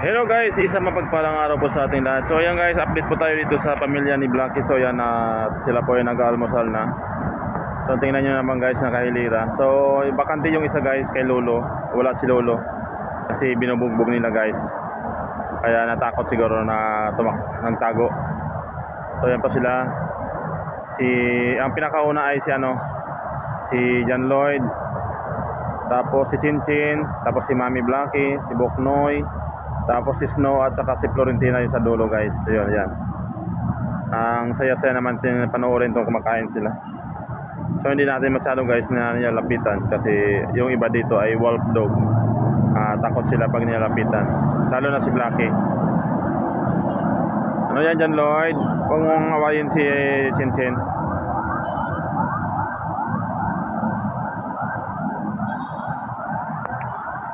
Hello guys, isang mapagpalang araw po sa ating lahat. So ayan guys, update po tayo dito sa pamilya ni Blacky. So ayan, sila po ay nag-almusal na. So tingnan nyo naman guys, nakahilira. So bakante yung isa guys kay Lolo. Wala si Lolo kasi binubugbog nila guys. Kaya natakot siguro na nagtago. So ayan pa sila. Ang pinakauna ay si John Lloyd. Tapos si Chinchin, tapos si Mami Blacky, si Boknoy, tapos si Snow at saka si Florentina yung sa dulo guys. Ayun, yan. Ang saya-saya naman panoorin itong kumakain sila. So hindi natin masyado guys na nilalapitan kasi yung iba dito ay wolf dog. Takot sila pag nilalapitan. Lalo na si Blacky. Ano yan John Lloyd? Huwag mong awayin si Chinchin.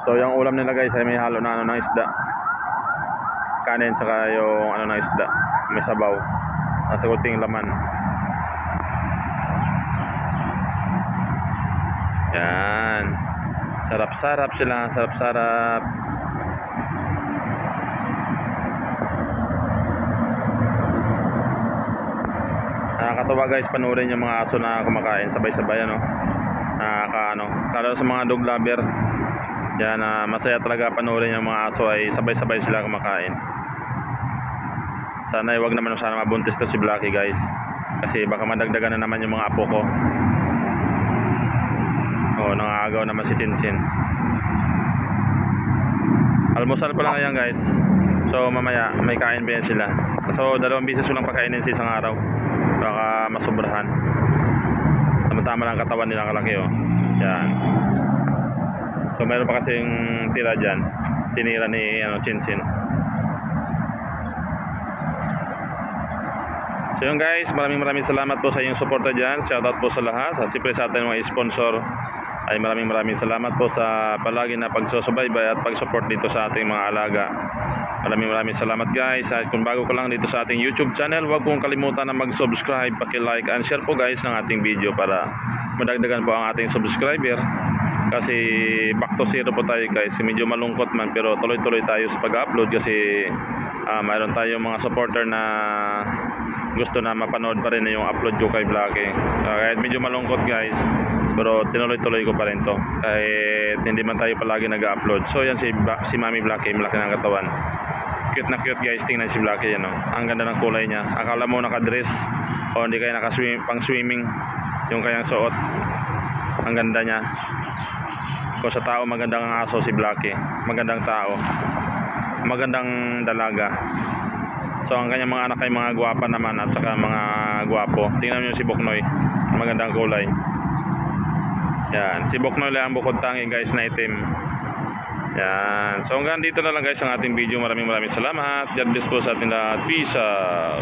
So yung ulam nila guys ay may halo na ng isda. Kanin saka yung ng isda, may sabaw at kunting laman. Yan, sarap-sarap sila, sarap-sarap. Nakakatawa guys panurin yung mga aso na kumakain sabay-sabay lalo sa mga dog lover. Yan, masaya talaga panurin yung mga aso ay sabay-sabay sila kumakain. Sana wag naman mabuntis to si Blacky guys. Kasi baka madagdagan na naman yung mga apo ko. Nangaagaw naman si Chinchin. Almusal pa lang yan guys. So mamaya may kain pa yan sila. So 2 beses ko lang pakainin sa isang araw. Baka masobrahan. Tama-tama lang katawan nila kalaki Yan. So meron pa kasing tira dyan. Tinira ni Chinchin. So yun guys, maraming salamat po sa inyong suporta dyan. Shoutout po sa lahat. At siyempre sa ating mga sponsor ay maraming salamat po sa palagi na pagsusubaybay at pag-support dito sa ating mga alaga. Maraming salamat guys. At kung bago ka lang dito sa ating YouTube channel, huwag pong kalimutan na mag-subscribe, paki-like and share po guys ng ating video para madagdagan po ang ating subscriber. Kasi back to zero po tayo guys. Medyo malungkot man pero tuloy-tuloy tayo sa pag-upload kasi mayroon tayong mga supporter na gusto na mapanood pa rin yung upload ko kay Blacky. Kahit medyo malungkot guys, pero tinuloy-tuloy ko pa rin to kahit hindi man tayo palagi nag-upload. So yan si Mami Blacky, malaki ng katawan. Cute na cute guys, tingnan si Blacky yan Ang ganda ng kulay niya. Akala mo naka-dress o hindi kaya pang swimming yung kayang suot. Ang ganda niya. Kung sa tao magandang ang aso si Blacky, magandang tao, magandang dalaga. So ang kanyang mga anak ay mga gwapa naman at saka mga gwapo. Tingnan niyo si Boknoy, magandang kulay. Yan, si Boknoy lang ang bukod tangi guys na itim. Yan. So hanggang dito na lang guys ang ating video. Maraming salamat. God bless po sa ating lahat. Peace out.